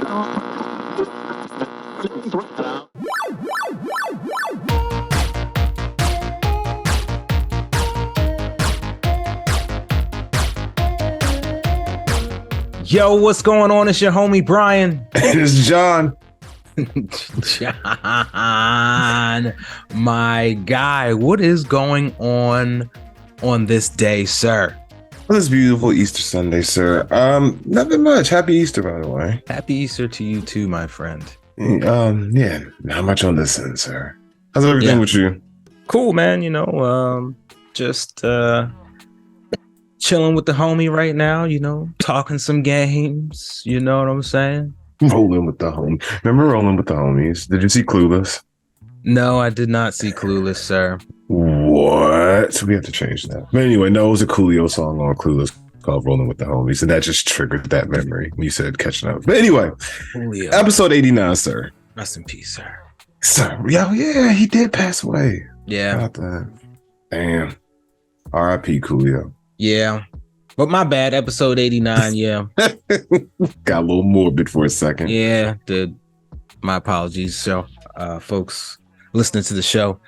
Yo, what's going on? It's your homie Brian. It's John. John, my guy, what is going on this day, sir? On this beautiful Easter Sunday, sir. Nothing much. Happy Easter, by the way. Happy Easter to you too, my friend. Yeah, not much on this end, sir. How's everything with you? Cool, man. You know, just chilling with the homie right now, you know, talking some games, you know what I'm saying? Rolling with the homie. Remember Rolling with the Homies? Did you see Clueless? No, I did not see Clueless, sir. What? So we have to change that. But anyway, no, it was a Coolio song on Clueless called Rolling with the Homies, and that just triggered that memory when you said catching up. But anyway, Coolio. Episode 89, sir. Rest in peace, sir. Sir, yeah, he did pass away. Yeah. About that. Damn. R.I.P. Coolio. Yeah. But my bad, episode 89, yeah. Got a little morbid for a second. Yeah, did. My apologies. So, folks listening to the show.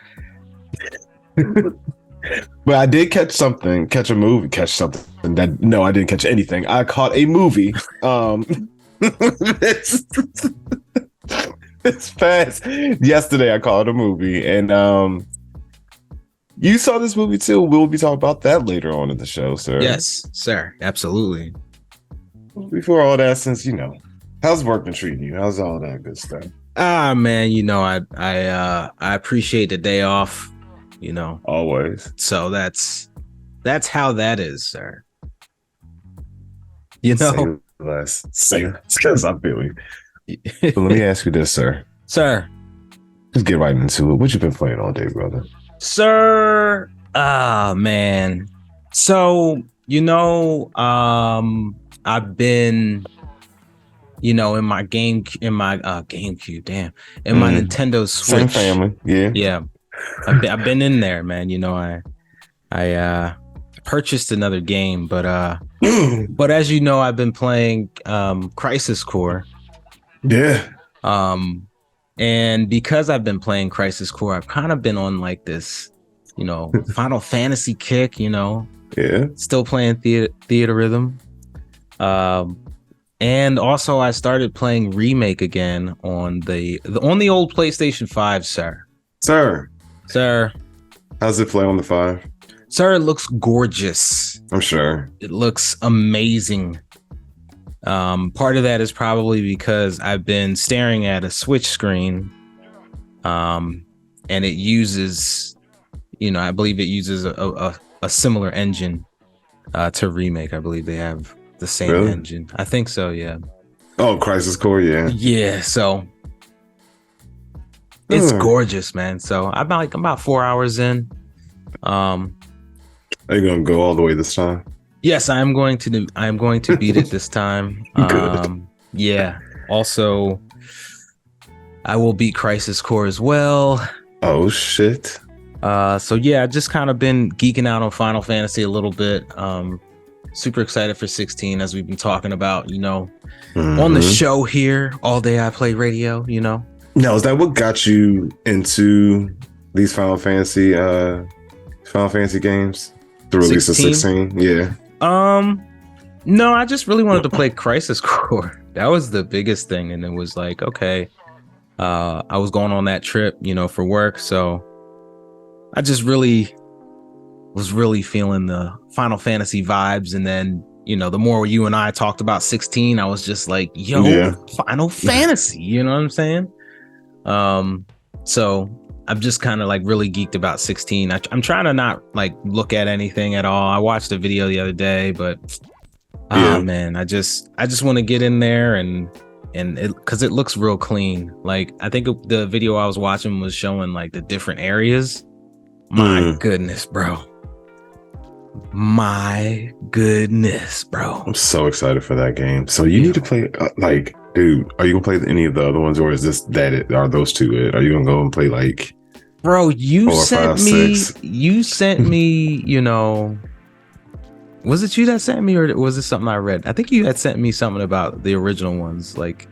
But I did catch something that no, I didn't catch anything. I caught a movie. It's past yesterday I caught a movie, and you saw this movie too. We'll be talking about that later on in the show, sir. Yes, sir. Absolutely. Before all that, since you know, how's work been treating you? How's all that good stuff? Man, you know, I appreciate the day off, you know. Always. So that's how that is, sir. You know, say less, because I feel you. But let me ask you this, sir. Sir. Just get right into it. What you been playing all day, brother? Sir, man. So, you know, I've been, you know, in my GameCube, my Nintendo Switch. Same family, yeah. Yeah. I've been in there, man. You know, I purchased another game, but as you know, I've been playing Crisis Core. Yeah. And because I've been playing Crisis Core, I've kind of been on like this, you know, Final Fantasy kick, you know. Yeah. Still playing Theater Rhythm. And also I started playing Remake again on the old PlayStation 5, sir. Sir. How's it play on the 5? Sir, it looks gorgeous. I'm sure. It looks amazing. Part of that is probably because I've been staring at a Switch screen, and it uses, you know, I believe it uses a similar engine to Remake. I believe they have the same engine. I think so, yeah. Oh, Crisis Core, yeah. Yeah, so it's gorgeous, man. So I'm about 4 hours in. Are you gonna go all the way this time? Yes, I am going to beat it this time. Good. Yeah. Also, I will beat Crisis Core as well. Oh shit. So yeah, I've just kind of been geeking out on Final Fantasy a little bit. Super excited for 16, as we've been talking about, you know, on the show here, All Day I Play Radio, you know. Now, is that what got you into these Final Fantasy games? The release 16? Of 16? Yeah. No, I just really wanted to play Crisis Core. That was the biggest thing. And it was like, okay, I was going on that trip, you know, for work. So I just was really feeling the Final Fantasy vibes. And then, you know, the more you and I talked about 16, I was just like, yo, Final Fantasy, you know what I'm saying? So I'm just kind of like really geeked about 16. I'm trying to not like look at anything at all. I watched a video the other day, but man, I just want to get in there and it, because it looks real clean. Like I think the video I was watching was showing like the different areas. My goodness, bro. My goodness, bro. I'm so excited for that game. So you need to play like, dude, are you gonna play any of the other ones, or is this that it? Are those two it? Are you gonna go and play like, bro, you 4, sent 5, me 6? You sent me, you know, was it you that sent me, or was it something I read? I think you had sent me something about the original ones, like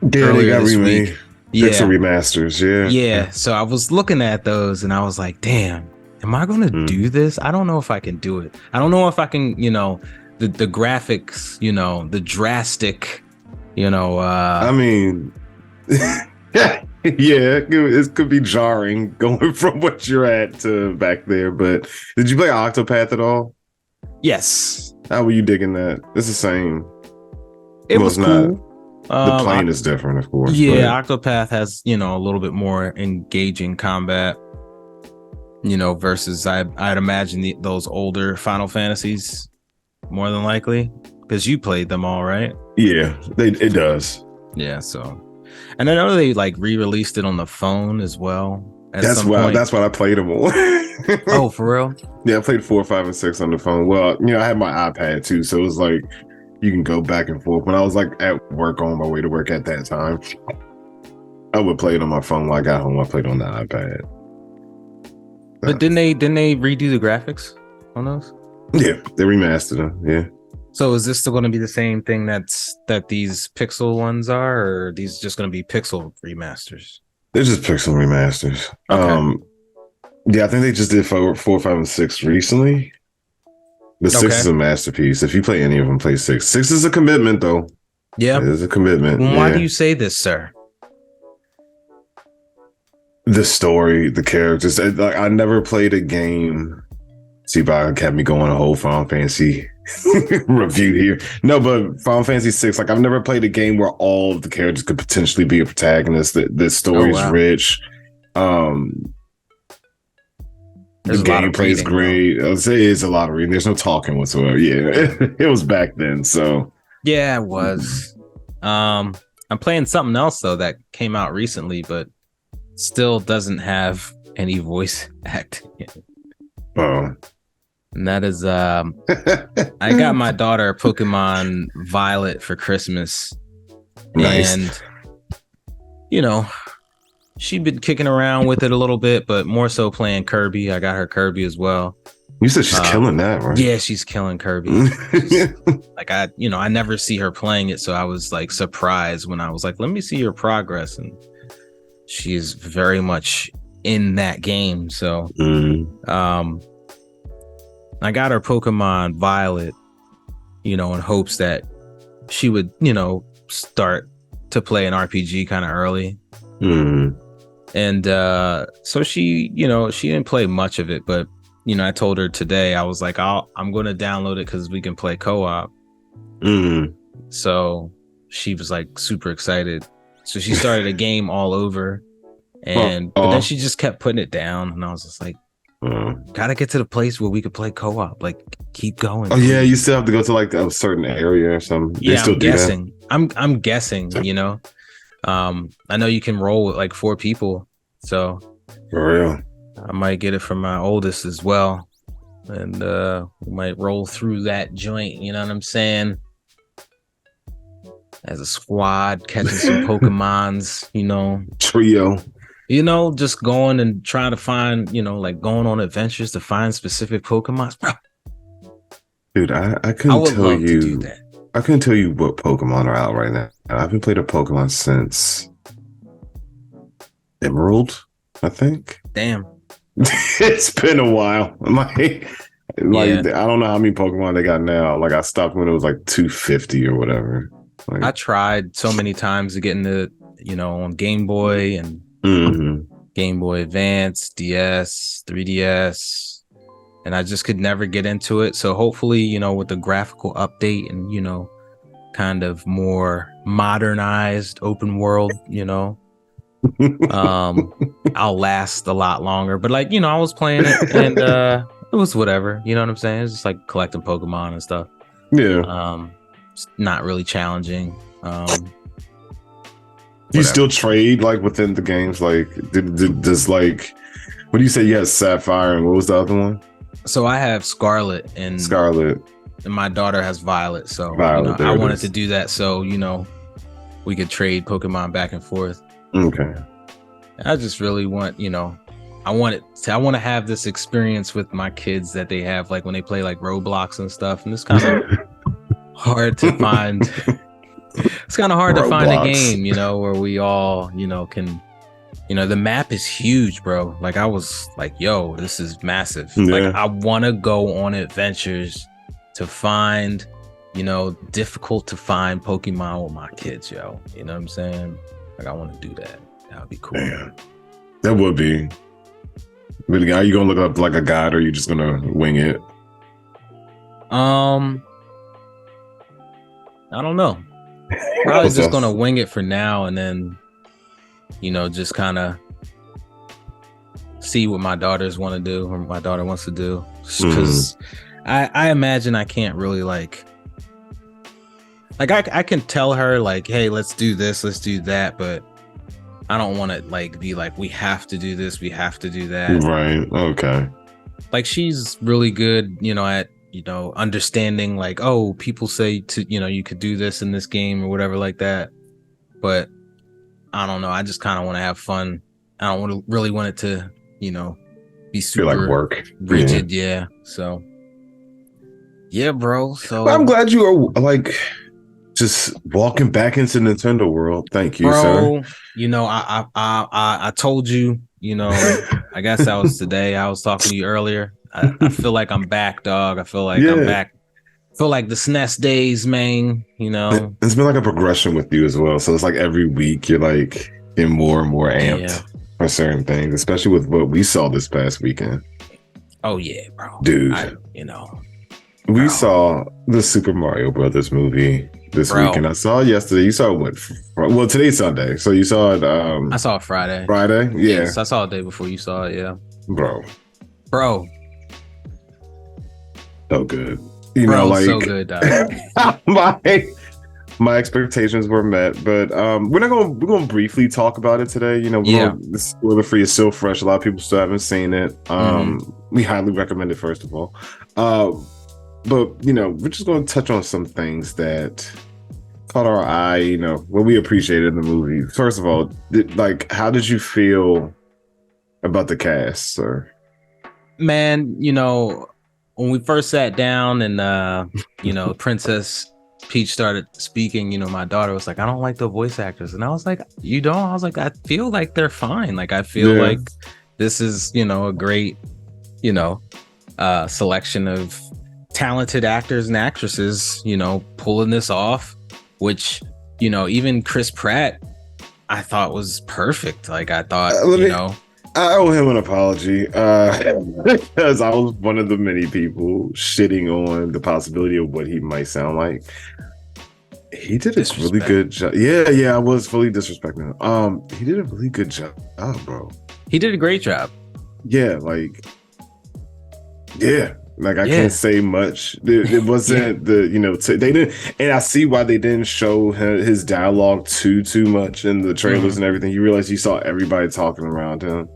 Yeah, they earlier got this remade. week. Pixel Yeah, remasters. Yeah. yeah. So I was looking at those and I was like, damn, am I gonna do this? I don't know if I can do it. I don't know if I can, the graphics, the drastic, I mean, yeah, it could be jarring going from what you're at to back there. But did you play Octopath at all? yes. How were you digging that? It's the same. It Well, was it's not. cool. The plane is different, of course. Yeah, Octopath has, a little bit more engaging combat, versus I'd imagine those older Final Fantasies more than likely, because you played them all, right? Yeah, it does. Yeah, so, and I know they like re-released it on the phone as well. That's why I played them all. Oh, for real? Yeah, I played 4, 5, and 6 on the phone. Well, I had my iPad too, so it was like you can go back and forth. When I was like at work on my way to work at that time, I would play it on my phone. When I got home, I played on the iPad. But didn't they redo the graphics on those? Yeah, they remastered them. Yeah. So is this still going to be the same thing that these pixel ones are, or are these just going to be pixel remasters? They're just pixel remasters. Okay. Yeah, I think they just did 4, 5, and 6 recently. The 6 is a masterpiece. If you play any of them, play 6. 6 is a commitment, though. Yeah, it is a commitment. Why do you say this, sir? The story, the characters. Like, I never played a game. See, Bob had me going a whole Final Fantasy review here. No, but Final Fantasy 6, like I've never played a game where all of the characters could potentially be a protagonist. The story's rich. The gameplay is great. It is a lot of reading. There's no talking whatsoever. Yeah, it was back then. So yeah, it was. I'm playing something else though that came out recently, but still doesn't have any voice acting. Oh. And that is I got my daughter Pokemon Violet for Christmas. Nice. And she'd been kicking around with it a little bit, but more so playing Kirby. I got her Kirby as well. You said she's killing that, right? Yeah, she's killing Kirby. Like I never see her playing it, so I was like surprised when I was like, let me see your progress. And she's very much in that game. So I got her Pokemon Violet, in hopes that she would, start to play an RPG kind of early. And so she didn't play much of it, but I told her today, I was like, I'm going to download it because we can play co-op. So she was like super excited. So she started a game all over, but then she just kept putting it down, and I was just like, gotta get to the place where we could play co-op. Like, keep going. Oh yeah, you still have to go to like a certain area or something. Yeah, I'm guessing. I'm guessing. I know you can roll with like 4 people, so for real, I might get it from my oldest as well, and we might roll through that joint. You know what I'm saying? As a squad, catching some Pokemons. Trio. Just going and trying to find, like going on adventures to find specific Pokemon. Bro. Dude, I couldn't tell you. To do that. I couldn't tell you what Pokemon are out right now. I haven't played a Pokemon since Emerald, I think. Damn. It's been a while. I don't know how many Pokemon they got now. Like, I stopped when it was like 250 or whatever. Like, I tried so many times to get into, on Game Boy and Game Boy Advance, DS, 3DS, and I just could never get into it. So hopefully, with the graphical update and, kind of more modernized open world, I'll last a lot longer. But like, I was playing it and it was whatever, you know what I'm saying? It's just like collecting Pokemon and stuff. Yeah. It's not really challenging. You still trade like within the games? Like, does like, what do you say? You had Sapphire and what was the other one? So I have Scarlet and my daughter has Violet. So I wanted to do that so we could trade Pokemon back and forth. Okay. I just really want I want to have this experience with my kids that they have like when they play like Roblox and stuff, and it's kind of hard to find it's kind of hard to find a Roblox. game, you know, where we all, you know, can, you know, the map is huge, bro. Like I was like, yo, this is massive. Yeah. Like I want to go on adventures to find, you know, difficult to find Pokemon with my kids, yo. You know what I'm saying? Like I want to do that. That would be cool. Man, that would be. But are you gonna look up like a guide, or are you just gonna wing it? I don't know. Probably just gonna wing it for now, and then, you know, just kind of see what my daughters want to do, or my daughter wants to do. Because I imagine I can't really like I can tell her like, hey, let's do this, let's do that, but I don't want to like be like, we have to do this, we have to do that. Right. Okay. Like she's really good, you know, at, you know, understanding like, oh, people say to, you know, you could do this in this game or whatever like that. But I don't know. I just kind of want to have fun. I don't really want it to, you know, be super feel like work, rigid. Yeah. So yeah, bro. So well, I'm glad you are like just walking back into Nintendo world. Thank you, bro. sir. You know, I told you, you know, I guess that was today. I was talking to you earlier. I feel like I'm back, dog. I feel like I'm back. I feel like the SNES days, man. You know, it's been like a progression with you as well. So it's like every week you're like getting more and more amped for certain things, especially with what we saw this past weekend. Oh yeah, bro. Dude, you know, we saw the Super Mario Brothers movie this weekend. I saw it yesterday. You saw it what? Well, today's Sunday, so you saw it. I saw it Friday. Friday, yeah. Yes, I saw it the day before you saw it. Yeah, bro. So good. You know, like so good. my expectations were met, but we're gonna briefly talk about it today. You know, this spoiler free is still fresh. A lot of people still haven't seen it. We highly recommend it, first of all. But you know, we're just gonna touch on some things that caught our eye. You know, what we appreciated in the movie. First of all, like, how did you feel about the cast, sir? Man, you know, when we first sat down and you know, Princess Peach started speaking, you know, my daughter was like, I don't like the voice actors. And I was like, you don't? I was like, I feel like they're fine. Like, I feel like this is, you know, a great, you know, selection of talented actors and actresses, you know, pulling this off, which, you know, even Chris Pratt, I thought was perfect. Like, I thought, you know, I owe him an apology because I was one of the many people shitting on the possibility of what he might sound like. He did a really good job. Yeah, I was fully disrespecting him. He did a really good job, bro. He did a great job. Yeah, like I can't say much. It wasn't the, you know, they didn't, and I see why they didn't show his dialogue too much in the trailers and everything. You realize you saw everybody talking around him.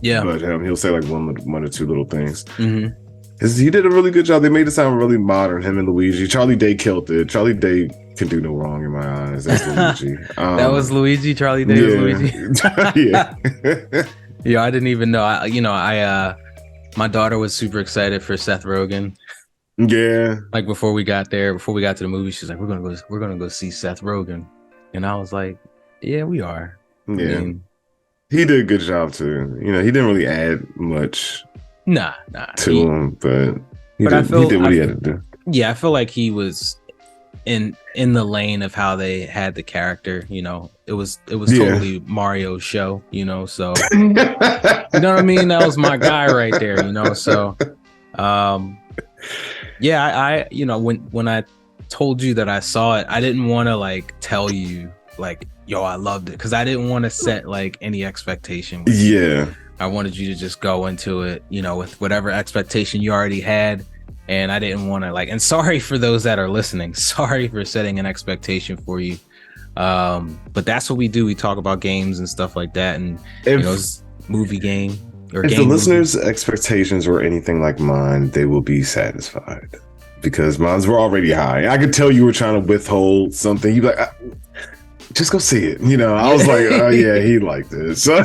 Yeah, but he'll say like one or two little things. He did a really good job. They made it sound really modern. Him and Luigi. Charlie Day killed it. Charlie Day can do no wrong in my eyes. That's Luigi. That was Luigi. Charlie Day was Luigi. Yeah, I didn't even know. My daughter was super excited for Seth Rogen. Yeah. Like before we got to the movie, she's like, we're gonna go see Seth Rogen. And I was like, yeah, we are. Yeah. I mean, he did a good job too. You know, he didn't really add much to him, but he did what he had to do. Yeah, I feel like he was in the lane of how they had the character. You know, it was totally Mario's show, you know, so you know what I mean? That was my guy right there, you know. So I you know, when I told you that I saw it, I didn't want to like tell you like, yo, I loved it, because I didn't want to set like any expectation. I wanted you to just go into it, you know, with whatever expectation you already had. And I didn't want to like, and sorry for those that are listening, sorry for setting an expectation for you. But that's what we do. We talk about games and stuff like that. And you know, movie game or if game the listeners' expectations were anything like mine, they will be satisfied, because mine were already high. I could tell you were trying to withhold something. You'd be like, just go see it. You know, I was like, oh yeah, he liked it. So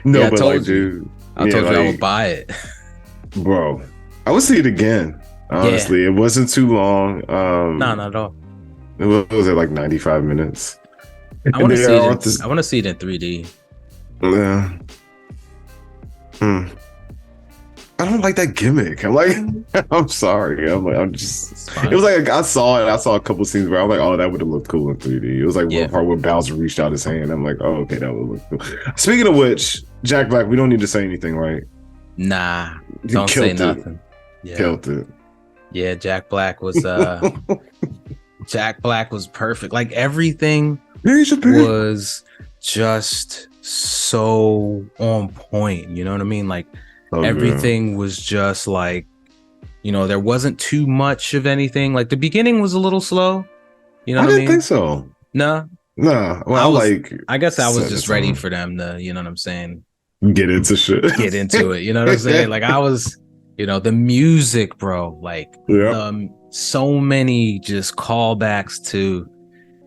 no, yeah, but like, dude, I told you I would buy it. Bro, I would see it again. Honestly, it wasn't too long. No, not at all. What was it, like 95 minutes? I want to see it. This, I want to see it in 3D. yeah. I don't like that gimmick. I'm like, I'm sorry. I'm just. It was like I saw it. I saw a couple scenes where I was like, oh, that would have looked cool in 3D. It was like one part where Bowser reached out his hand. I'm like, oh, okay, that would look cool. Speaking of which, Jack Black, we don't need to say anything, right? Nah, don't say nothing. Yeah. Killed it. Yeah, Jack Black was Jack Black was perfect. Like everything was just so on point. You know what I mean? Like everything was just like, you know, there wasn't too much of anything. Like the beginning was a little slow. You know what I mean? I didn't think so. No. Well, I guess I was just ready for them to, you know what I'm saying? Get into shit. Get into it. You know what I'm saying? Like I was, you know, the music, bro, like so many just callbacks to,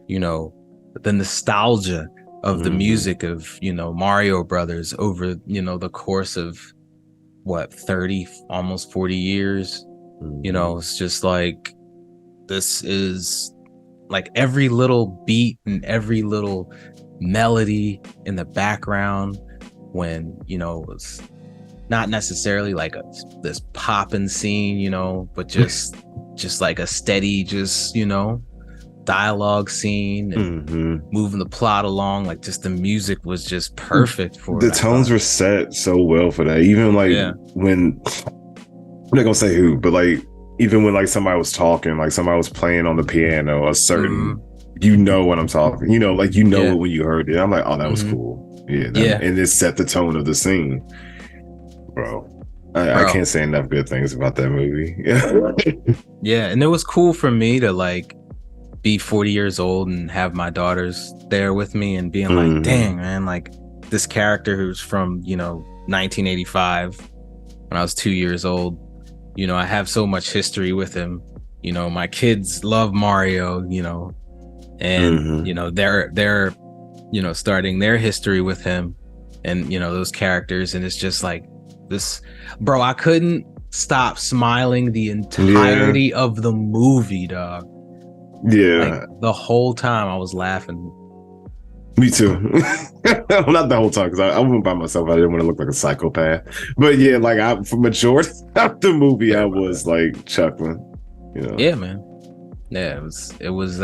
you know, the nostalgia of the music of, you know, Mario Brothers over, you know, the course of what, 30, almost 40 years. You know, it's just like, this is like every little beat and every little melody in the background when, you know, it's not necessarily like this popping scene, you know, but just like a steady, just, you know, dialogue scene and moving the plot along. Like just the music was just perfect for the tones were set so well for that. Even like when, I'm not gonna say who, but like even when like somebody was talking, like somebody was playing on the piano, a certain, you know what I'm talking, you know, like, you know it when you heard it. I'm like, oh, that was cool. And it set the tone of the scene, bro. I can't say enough good things about that movie. Yeah, and it was cool for me to like be 40 years old and have my daughters there with me and being like, dang, man, like this character who's from, you know, 1985 when I was 2 years old, you know, I have so much history with him. You know, my kids love Mario, you know, and you know, they're you know, starting their history with him and, you know, those characters. And it's just like this, bro, I couldn't stop smiling the entirety of the movie, dog. Like, the whole time I was laughing. Me too. Not the whole time, because I went by myself. I didn't want to look like a psychopath. But yeah, like for majority of the movie, I was like chuckling. You know? Yeah, man. Yeah, it was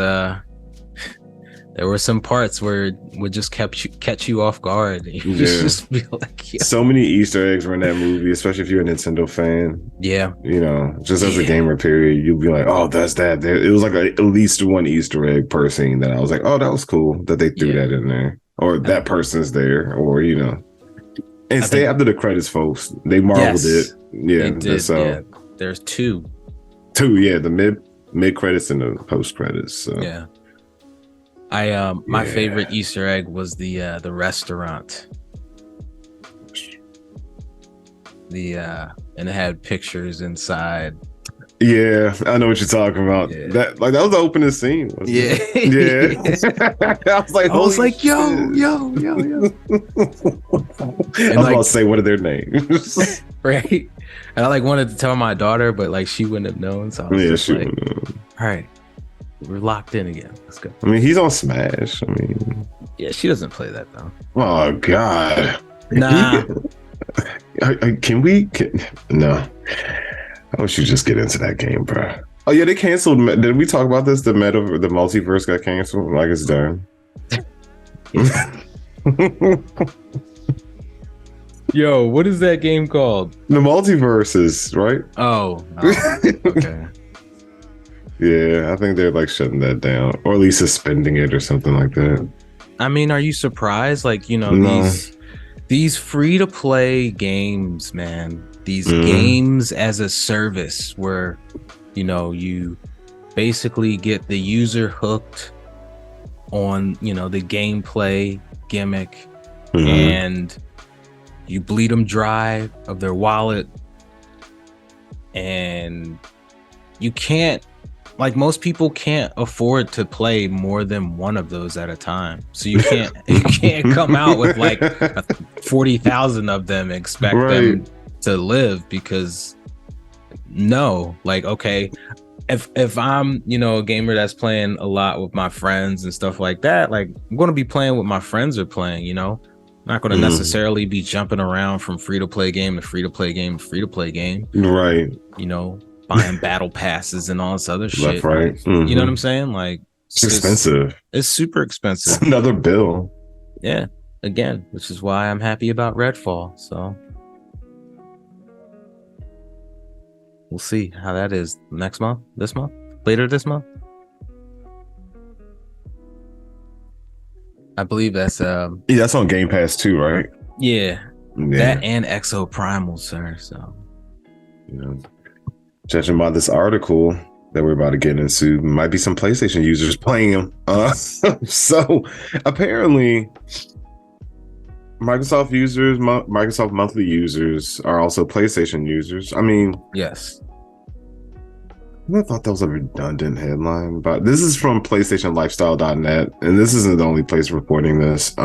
there were some parts where it would just catch you off guard. You just be like, so many Easter eggs were in that movie, especially if you're a Nintendo fan. Yeah. You know, just as a gamer period, you'll be like, oh, that's that. It was like at least one Easter egg per scene that I was like, oh, that was cool that they threw that in there. Or that person's there. Or, you know. And stay after the credits, folks. They marveled it. Yeah. They did, so there's two. The mid credits and the post credits. So. Yeah. My favorite Easter egg was the restaurant. And it had pictures inside. Yeah, I know what you're talking about. Yeah. That was the opening scene. Yeah. I was like, yo. I was about to say, what are their names? Right. And I like wanted to tell my daughter, but like she wouldn't have known. So I was she like, all right. We're locked in again. Let's go. I mean, he's on Smash. I mean, yeah, she doesn't play that though. Oh God, nah. No. I wish you just get into that game, bro. Oh yeah, they canceled. Did we talk about this? The multiverse got canceled. Like it's done. Yo, what is that game called? The Multiverses, right? Oh okay. Yeah, I think they're like shutting that down, or at least suspending it or something like that. I mean, are you surprised? Like, you know, these free to play games, man, these games as a service where, you know, you basically get the user hooked on, you know, the gameplay gimmick and you bleed them dry of their wallet and you can't, like most people can't afford to play more than one of those at a time. So you can't come out with like 40,000 of them and expect them to live because okay, if I'm, a gamer that's playing a lot with my friends and stuff like that, like I'm going to be playing what my friends are playing, I'm not going to necessarily be jumping around from free to play game to free to play game to free to play game. Right. Buying battle passes and all this other shit. Left, right. Like, you know what I'm saying? Like, it's expensive. It's super expensive. It's another bill. Yeah. Again, which is why I'm happy about Redfall. So we'll see how that is next month, this month, later this month. I believe that's that's on Game Pass too, right? Yeah. That and Exo Primal, sir. So judging by this article that we're about to get into, might be some PlayStation users playing them. So apparently Microsoft monthly users are also PlayStation users. I mean, yes. I thought that was a redundant headline, but this is from PlayStationLifestyle.net, and this isn't the only place reporting this.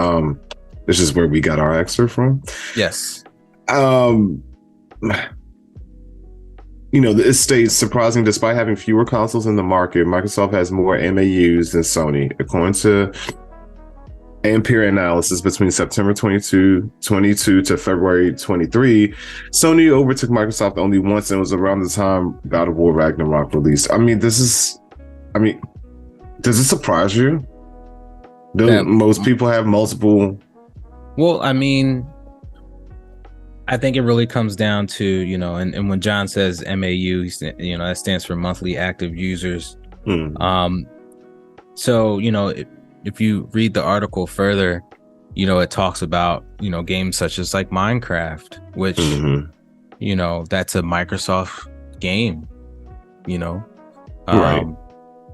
This is where we got our excerpt from. Yes. It states, surprising, despite having fewer consoles in the market, Microsoft has more MAUs than Sony. According to Ampere analysis, between September 22 to February 23, Sony overtook Microsoft only once, and it was around the time God of War Ragnarok released. Does it surprise you? Most people have multiple? Well, I think it really comes down to, and when John says MAU, that stands for monthly active users. So, if you read the article further, it talks about, games such as like Minecraft, which, that's a Microsoft game, right.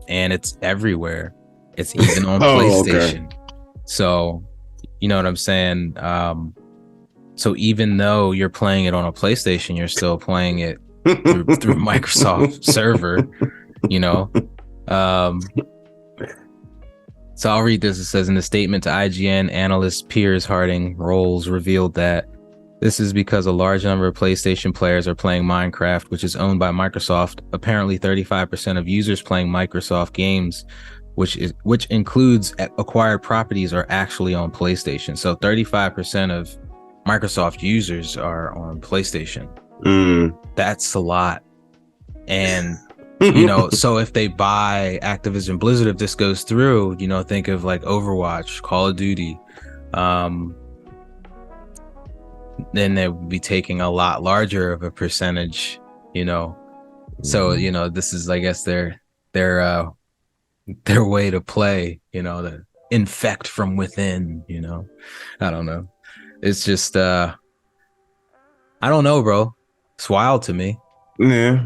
And it's everywhere. It's even on PlayStation. Okay. So, you know what I'm saying? So even though you're playing it on a PlayStation, you're still playing it through Microsoft server, So I'll read this. It says, in the statement to IGN, analyst Piers Harding Rolls revealed that this is because a large number of PlayStation players are playing Minecraft, which is owned by Microsoft. Apparently 35% of users playing Microsoft games, which includes acquired properties, are actually on PlayStation. So 35% of Microsoft users are on PlayStation. That's a lot. And so if they buy Activision Blizzard, if this goes through, think of like Overwatch, Call of Duty, then they would be taking a lot larger of a percentage, so this is, I guess, their way to play, to infect from within. I don't know. It's just, I don't know, bro. It's wild to me. Yeah.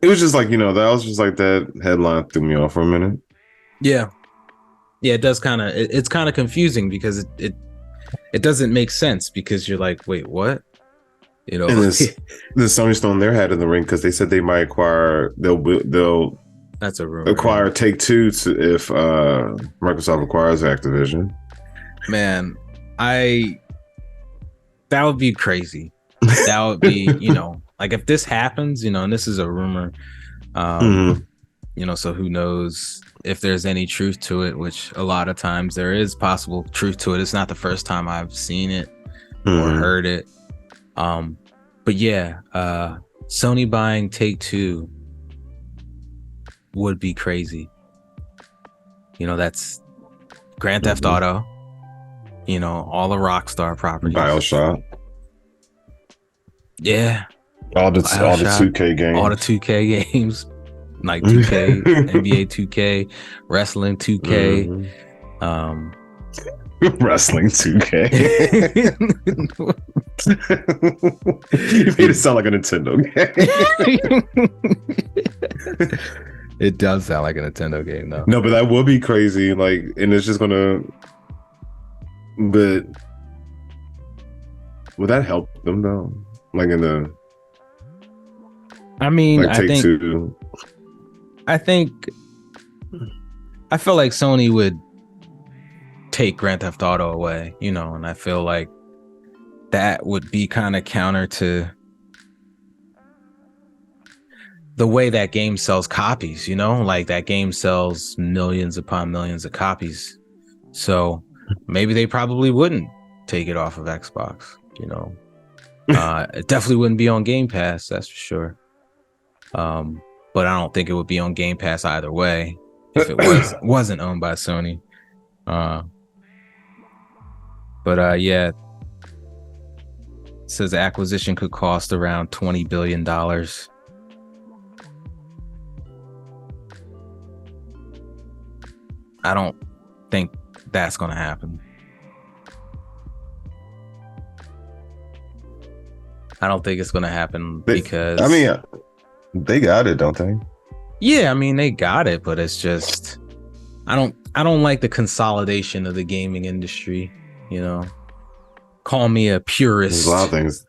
It was just like, that was just like that headline threw me off for a minute. Yeah. Yeah, it does kind of, it's kind of confusing because it doesn't make sense, because you're like, wait, what? And the Sony's throwing their hat in the ring because they said they might acquire, they'll that's a rumor, acquire Take-Two if Microsoft acquires Activision. Man, that would be crazy. That would be, like if this happens, and this is a rumor, so who knows if there's any truth to it, which a lot of times there is possible truth to it. It's not the first time I've seen it or heard it. But yeah, Sony buying Take-Two would be crazy. That's Grand Theft Auto, all the Rockstar properties. BioShock. Yeah. All the 2K games. All the 2K games. Like 2K, NBA 2K, Wrestling 2K. Wrestling 2K. You made it sound like a Nintendo game. It does sound like a Nintendo game, though. No, but that would be crazy. Like, and it's just gonna. But would that help them though? Like in the. I mean, like I feel like Sony would take Grand Theft Auto away, and I feel like that would be kind of counter to the way that game sells copies, you know, like that game sells millions upon millions of copies. So maybe they probably wouldn't take it off of Xbox, you know. It definitely wouldn't be on Game Pass, that's for sure. But I don't think it would be on Game Pass either way if it wasn't owned by Sony. Yeah, it says acquisition could cost around $20 billion. I don't think that's going to happen. I don't think it's going to happen because... I mean, they got it, don't they? Yeah, I mean, they got it, but it's just... I don't like the consolidation of the gaming industry, you know? Call me a purist. There's a lot of things.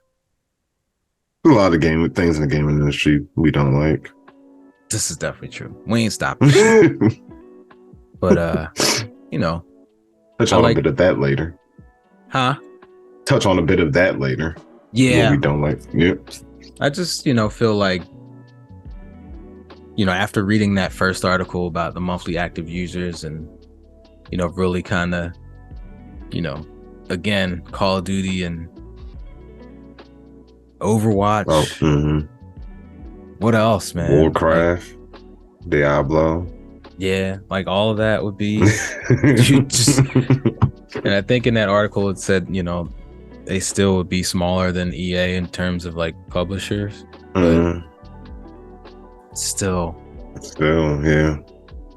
A lot of things in the gaming industry we don't like. This is definitely true. We ain't stopping. But, you know. Touch on a bit of that later. Huh? Touch on a bit of that later. Yeah. What we don't like. Yep. I just, you know, feel like, you know, after reading that first article about the monthly active users and, you know, really kind of, you know, again, Call of Duty and Overwatch. Oh, mm-hmm. What else, man? Warcraft, like, Diablo. Yeah, like all of that would be and I think in that article it said, you know, they still would be smaller than EA in terms of like publishers. Mm-hmm. But still, yeah.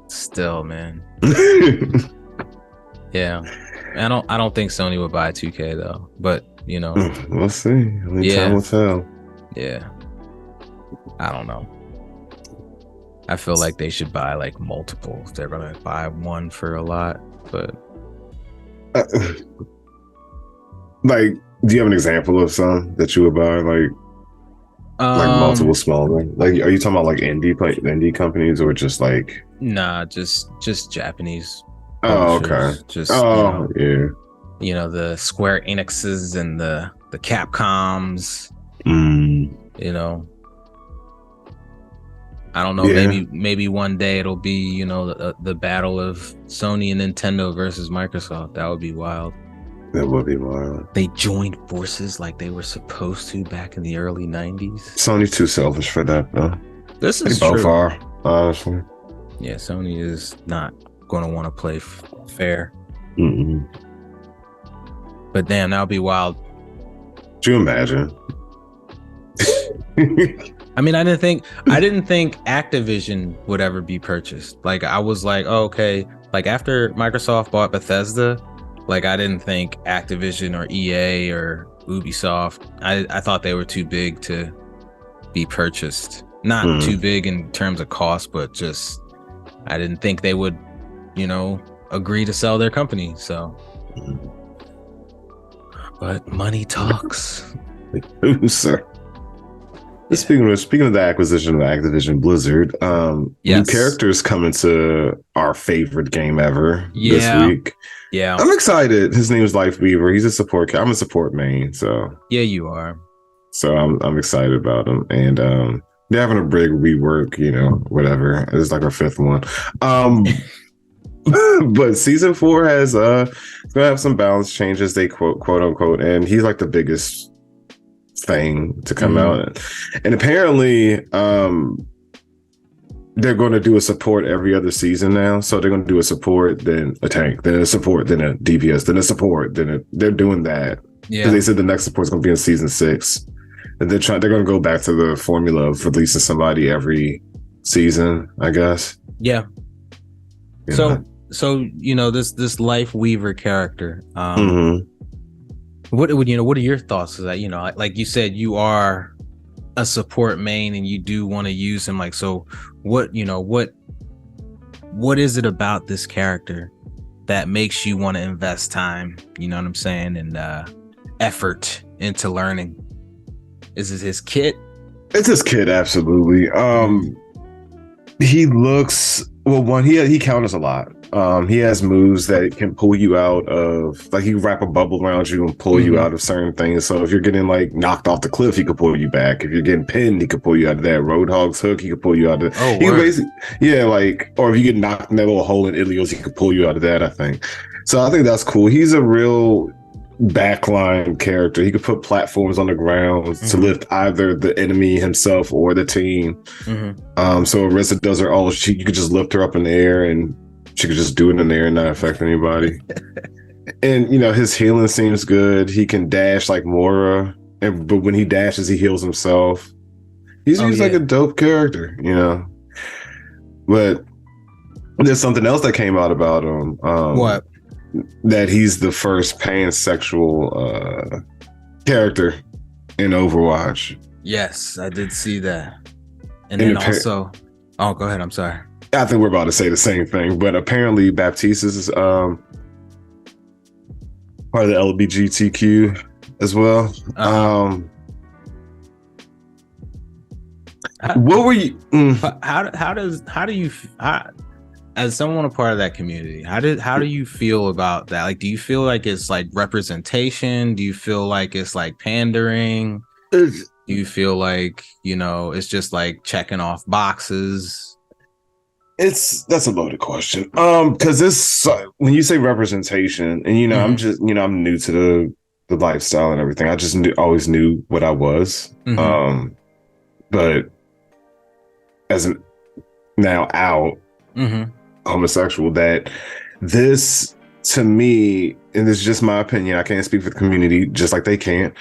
Still, man. Yeah. I don't think Sony would buy 2K though, but you know, we'll see. Time will tell. Yeah. I don't know. I feel like they should buy like multiples. They're gonna buy one for a lot, but like, do you have an example of some that you would buy? Like multiple smaller. Like, are you talking about like indie companies or just like? Nah, just Japanese. Oh, okay. Just yeah. You know, the Square Enixes and the Capcoms. You know. I don't know. Yeah. Maybe one day it'll be, you know, the battle of Sony and Nintendo versus Microsoft. That would be wild. That would be wild. They joined forces like they were supposed to back in the early 90s. Sony's too selfish for that, though. This is true. Both are, honestly. Yeah, Sony is not going to want to play fair. Mm-mm. But damn, that would be wild. Could you imagine? I mean, I didn't think Activision would ever be purchased. Like, I was like, oh, okay. Like, after Microsoft bought Bethesda, like, I didn't think Activision or EA or Ubisoft, I thought they were too big to be purchased. Not too big in terms of cost, but just, I didn't think they would, you know, agree to sell their company. So, but money talks. Ooh, sir. Yeah. Speaking of the acquisition of Activision Blizzard, new characters coming to our favorite game ever this week. Yeah, I'm excited. His name is Lifeweaver. He's a support. I'm a support main, so yeah, you are. So I'm excited about him, and they're having a big rework. You know, whatever. It's like our fifth one. But season 4 has gonna have some balance changes. They quote unquote, and he's like the biggest thing to come out, and apparently they're going to do a support every other season now. So they're going to do a support, then a tank, then a support, then a DPS, then a support, they're doing that. Yeah, they said the next support's going to be in season 6, and they're going to go back to the formula of releasing somebody every season, I guess. Yeah. So you know, this Lifeweaver character, what are your thoughts? Is that, you know, like you said, you are a support main and you do want to use him. Like, so what is it about this character that makes you want to invest time, you know what I'm saying, and effort into learning? Is it his kit? It's his kit, absolutely. He looks Well, one, he counters a lot. He has moves that can pull you out of, like, he can wrap a bubble around you and pull you out of certain things. So if you're getting like knocked off the cliff, he could pull you back. If you're getting pinned, he could pull you out of that. Roadhog's hook, he could pull you out of. Oh, he word. basically, yeah, like, or if you get knocked in that little hole in Ilios, he could pull you out of that, I think. So I think that's cool. He's a real backline character. He could put platforms on the ground to lift either the enemy himself or the team. So Arisa does her all, you could just lift her up in the air and she could just do it in the air and not affect anybody. And you know, his healing seems good. He can dash like Mora, but when he dashes, he heals himself. He's like a dope character, you know. But there's something else that came out about him. What? That he's the first pansexual character in Overwatch. Yes, I did see that. And then also, oh, go ahead. I'm sorry. I think we're about to say the same thing, but apparently Baptiste is part of the LGBTQ as well. What were you? How do you? As someone a part of that community, how do you feel about that? Like, do you feel like it's like representation? Do you feel like it's like pandering? Do you feel like, you know, it's just like checking off boxes? That's a loaded question. Because this, when you say representation, and you know, I'm just, you know, I'm new to the lifestyle and everything. I just always knew what I was. But as now out. Homosexual, that this to me, and this is just my opinion, I can't speak for the community just like they can't.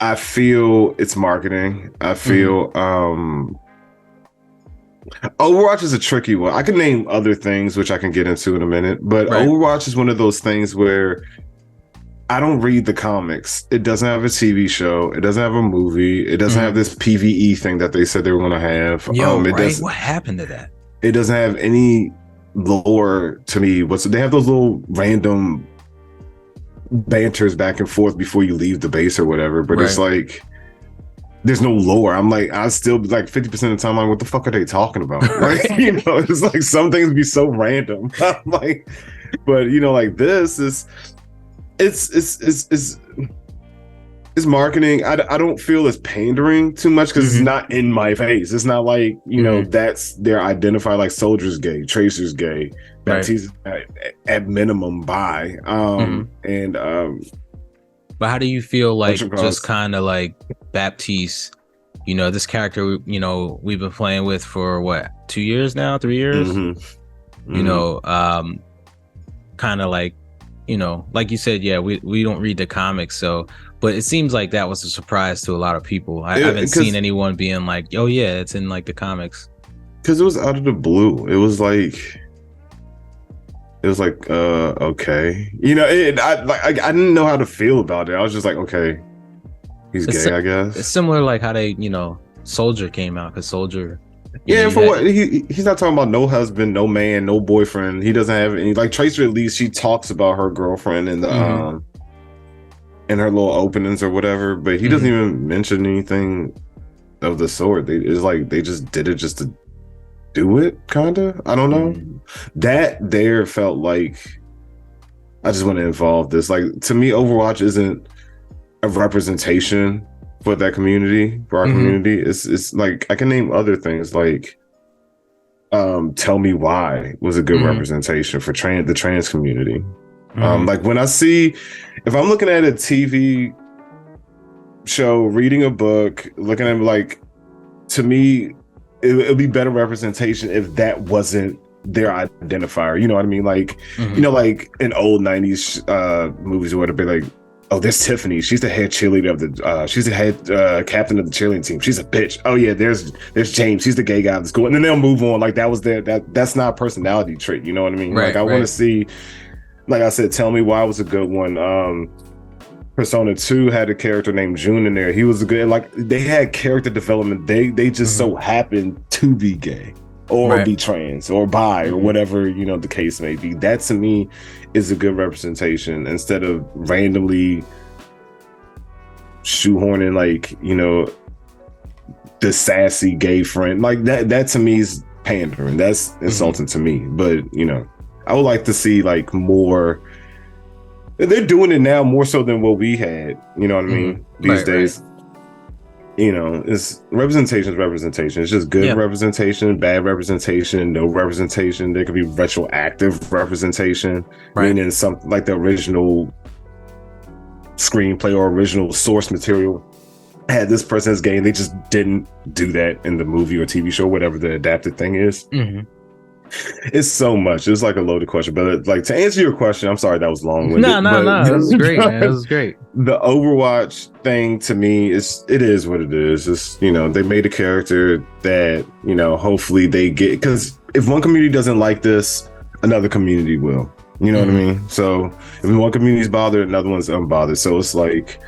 I feel it's marketing. I feel Overwatch is a tricky one. I can name other things which I can get into in a minute, but Overwatch is one of those things where I don't read the comics. It doesn't have a TV show. It doesn't have a movie. It doesn't have this PvE thing that they said they were going to have. What happened to that? It doesn't have any lore to me. They have those little random banters back and forth before you leave the base or whatever, but it's like there's no lore. I'm like, I still like 50% of the time, I'm like, what the fuck are they talking about? Like, you know, it's like some things be so random. I'm like, but you know, like this is it's marketing. I don't feel it's pandering too much because it's not in my face. It's not like, you know, that's their identifier, like Soldier's gay, Tracer's gay, Baptiste at minimum bi. But how do you feel like just kind of like Baptiste, you know, this character, you know, we've been playing with for what, 2 years now, 3 years? You know, kind of like, you know, like you said, we don't read the comics, so, but it seems like that was a surprise to a lot of people. I haven't seen anyone being like, oh yeah, it's in like the comics. Because it was out of the blue. It was like, okay, you know, I didn't know how to feel about it. I was just like, okay, he's gay, I guess. It's similar like how they, you know, Soldier came out, because Soldier. What he's not talking about no husband, no man, no boyfriend. He doesn't have any. Like Tracer, at least she talks about her girlfriend in the in her little openings or whatever, but he doesn't even mention anything of the sort. It's like they just did it just to do it, kind of. I don't know. That there felt like I just want to involve this. Like, to me, Overwatch isn't a representation for that community, for our community. It's like, I can name other things like Tell Me Why was a good representation for the trans community. Like, when I see, if I'm looking at a TV show, reading a book, looking at, like, to me, it would be better representation if that wasn't their identifier. You know what I mean? Like, you know, like in old 90s movies or whatever, like, oh, there's Tiffany. She's the head cheerleader of the, she's the head captain of the cheerleading team. She's a bitch. Oh yeah, there's James. He's the gay guy of the school. And then they'll move on. Like, that was that's not a personality trait. You know what I mean? Like, I want to see, like I said, Tell Me Why was a good one. Persona 2 had a character named June in there. He was a good, like, they had character development. They just so happened to be gay or be trans or bi or whatever, you know, the case may be. That to me is a good representation instead of randomly shoehorning, like, you know, the sassy gay friend. Like, that to me is pandering. That's insulting to me. But you know, I would like to see like more. They're doing it now more so than what we had. You know what I mean? These days. Right. You know, it's representation is representation. It's just good representation, bad representation, no representation. There could be retroactive representation, meaning something like the original screenplay or original source material had this person's game. They just didn't do that in the movie or TV show, whatever the adapted thing is. It's so much. It's like a loaded question, but like to answer your question, I'm sorry that was long-winded. No, that was great, man. That was great. The Overwatch thing to me it is what it is. It's, you know, they made a character that, you know, hopefully they get, because if one community doesn't like this, another community will. You know what I mean? So if one community's bothered, another one's unbothered. So it's like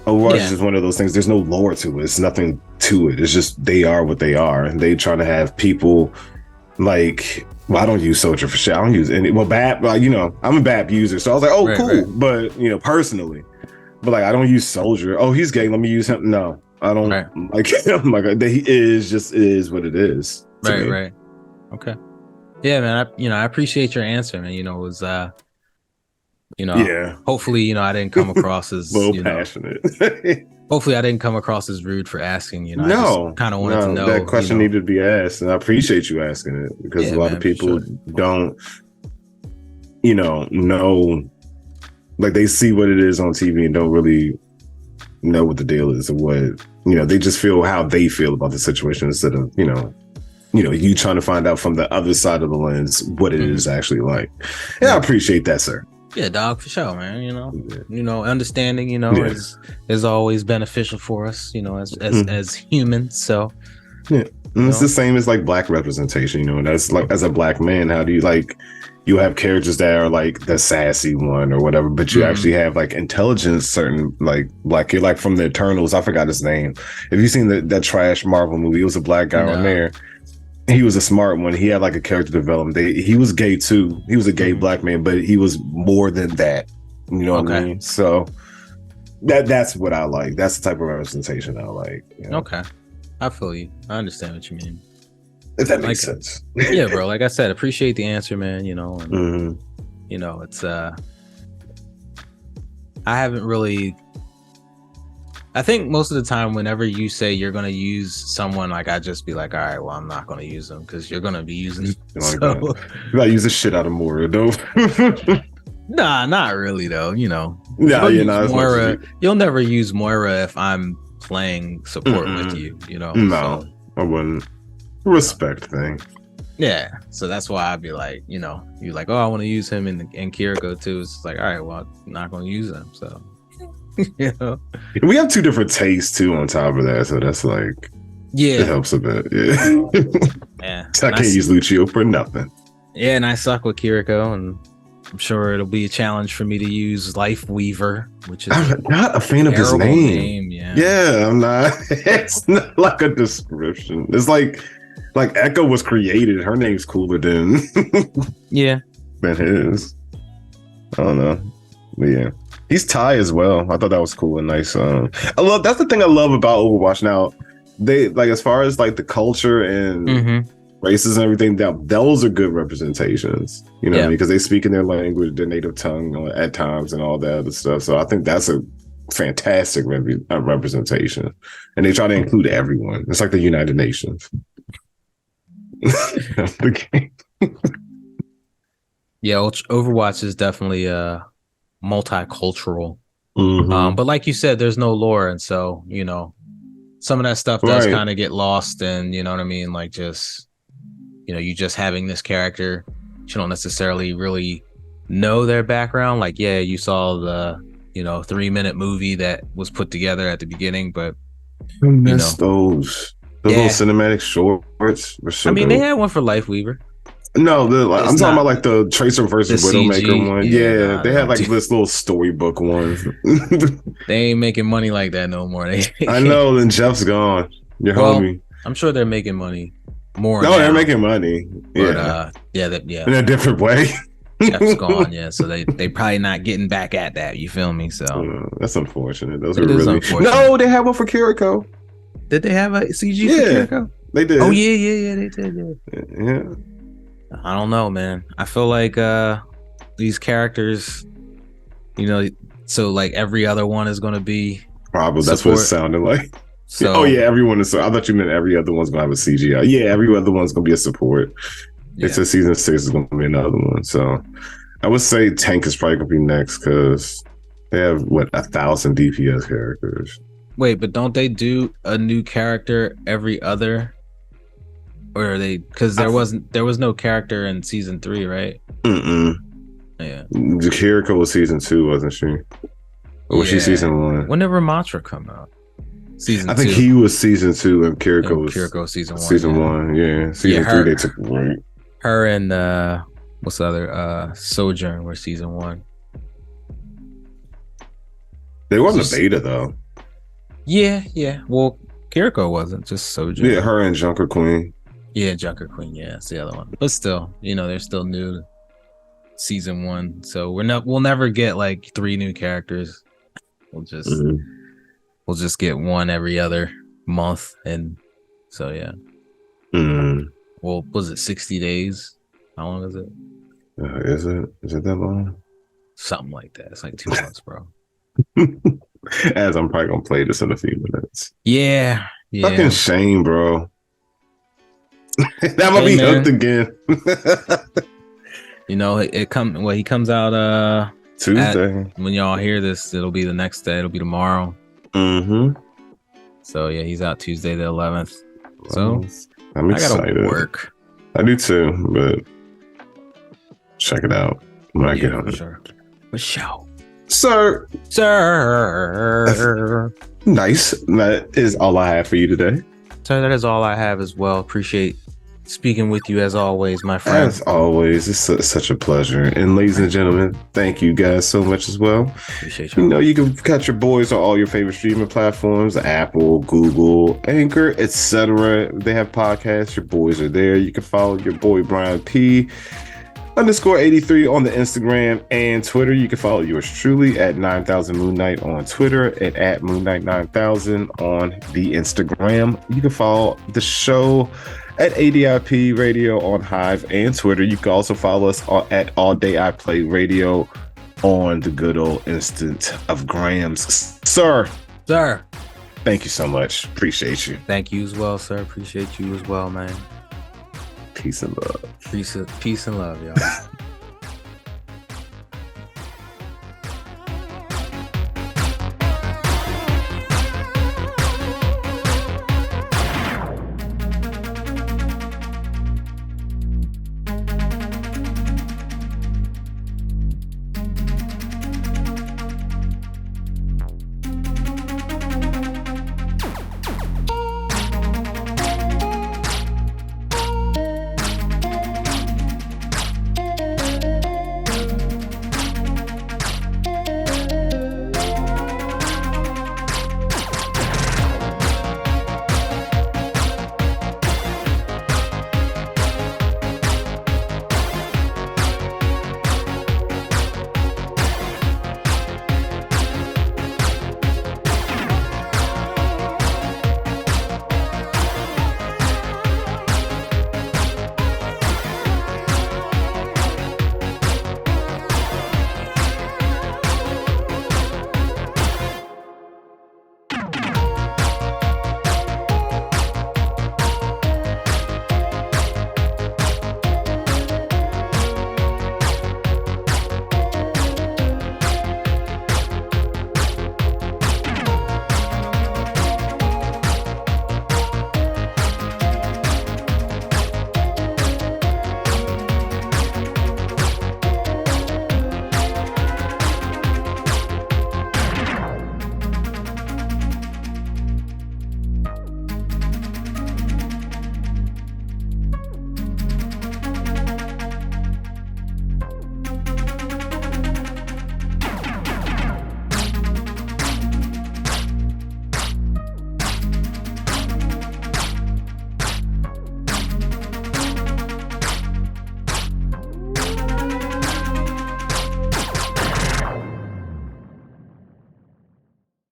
Overwatch is just one of those things. There's no lore to it. It's nothing to it. It's just they are what they are, and they trying to have people. Like, well, I don't use Soldier for shit. I don't use any. Well, BAP, you know, I'm a BAP user, so I was like, oh, cool. Right. But you know, personally, but like, I don't use Soldier. Oh, he's gay. Let me use him. No, I don't like him. Like, he is what it is. Right. Okay. Yeah, man. I appreciate your answer, man. You know, it was hopefully, you know, I didn't come across as a little passionate. Hopefully I didn't come across as rude for asking, you know. I just kind of wanted to know. That question needed to be asked, and I appreciate you asking it, because a lot of people don't, you know, like they see what it is on TV and don't really know what the deal is, or what, you know, they just feel how they feel about the situation instead of, you know, you trying to find out from the other side of the lens what it is actually like. Yeah, I appreciate that, sir. Yeah, dog, for sure, man. You know, understanding, you know, is always beneficial for us, you know, as humans. So it's the same as like black representation, you know, and that's like, as a black man, how do you like, you have characters that are like the sassy one or whatever, but you actually have like intelligence, certain like you're like from the Eternals. I forgot his name. Have you seen that trash Marvel movie? It was a black guy on there. He was a smart one. He had like a character development. He was gay too. He was a gay black man, but he was more than that. You know what I mean? So that's what I like. That's the type of representation I like. You know? Okay. I feel you. I understand what you mean. If that makes sense. Yeah, bro. Like I said, appreciate the answer, man. You know, and, you know, it's I haven't really. I think most of the time, whenever you say you're going to use someone, like, I just be like, all right, well, I'm not going to use them because you're going to be using them. So, you gotta use the shit out of Moira, though. Nah, not really, though. You know, Moira, you'll never use Moira if I'm playing support with you, you know? No, I wouldn't. Respect thing. Yeah, so that's why I'd be like, you know, you're like, oh, I want to use him in Kiriko too. It's like, all right, well, I'm not going to use him, so. You know, we have two different tastes too on top of that, so that's like, it helps a bit. So I can't use Lucio for nothing. Yeah, and I suck with Kiriko, and I'm sure it'll be a challenge for me to use Lifeweaver, which is I'm not a fan of his name. Yeah, I'm not. It's not like a description. It's like Echo was created. Her name's cooler than than his. I don't know, but yeah. He's Thai as well. I thought that was cool and nice. That's the thing I love about Overwatch. Now, they like, as far as like the culture and races and everything, those are good representations. You know, because they speak in their language, their native tongue at times, and all that other stuff. So I think that's a fantastic representation, and they try to include everyone. It's like the United Nations. Overwatch is definitely multicultural, but like you said, there's no lore, and so, you know, some of that stuff does kind of get lost, and you know what I mean, like, just, you know, you just having this character, you don't necessarily really know their background. Like, yeah, you saw the, you know, 3-minute movie that was put together at the beginning, but you know, those little cinematic shorts were so they had one for Lifeweaver. No, I'm talking about like the Tracer versus Widowmaker one. Yeah, they had like this little storybook one. They ain't making money like that no more. I know, then Jeff's gone. Your homie. I'm sure they're making money more. No, they're making money. But, in a different way. Jeff's gone, so they probably not getting back at that. You feel me? So that's unfortunate. Those are really unfortunate. No, they had one for Kiriko. Did they have a CG for Kiriko? They did. Oh yeah, they did. Yeah. Yeah. I don't know, man. I feel like these characters, you know, so like every other one is going to be Probably that's what it sounded like. So, oh yeah, everyone is. I thought you meant every other one's gonna have a CGI. Yeah, every other one's gonna be a support. Yeah. It says season 6 is gonna be another one. So I would say Tank is probably gonna be next because they have 1,000 DPS characters. Wait, but don't they do a new character every other? Or are they? Because there was no character in season 3, right? Yeah. Kiriko was season 2, wasn't she? Or was she season 1? When did Ramatra come out? Season 2. I think he was season 2 and Kiriko was season 1. Season 1, yeah. Season 3 they took a break. Her and what's the other? Sojourn were season 1. They wasn't a beta though. Yeah. Well, Kiriko wasn't, just Sojourn. Yeah, her and Junker Queen. Yeah, Junker Queen. Yeah, that's the other one. But still, they're still new. Season 1, so we'll never get like 3 new characters. We'll just get one every other month, and so yeah. Well, was it 60 days? How long is it? Is it that long? Something like that. It's like 2 months, bro. As I'm probably gonna play this in a few minutes. Yeah. Fucking shame, bro. That might be hooked again. He comes out Tuesday. When y'all hear this, it'll be the next day. It'll be tomorrow. So yeah, he's out Tuesday the 11th. So I'm excited. I gotta work. I do too, but check it out when I get home. For sure. Sir. Nice. That is all I have for you today. Sir, that is all I have as well. Appreciate speaking with you as always, my friend. As always, it's such a pleasure. And ladies and gentlemen, thank you guys so much as well. Appreciate you. You can catch your boys on all your favorite streaming platforms, Apple, Google, Anchor, etc. They have podcasts. Your boys are there. You can follow your boy Brian P _83 on the Instagram and Twitter. You can follow yours truly at 9000 Moon Knight on Twitter and at Moon Knight 9000 on the Instagram. You can follow the show at ADIP Radio on Hive and Twitter. You can also follow us at All Day I Play Radio on the good old instant of grams. Sir, thank you so much. Appreciate you. Thank you as well, sir. Appreciate you as well, man. Peace and love. Peace and love, y'all.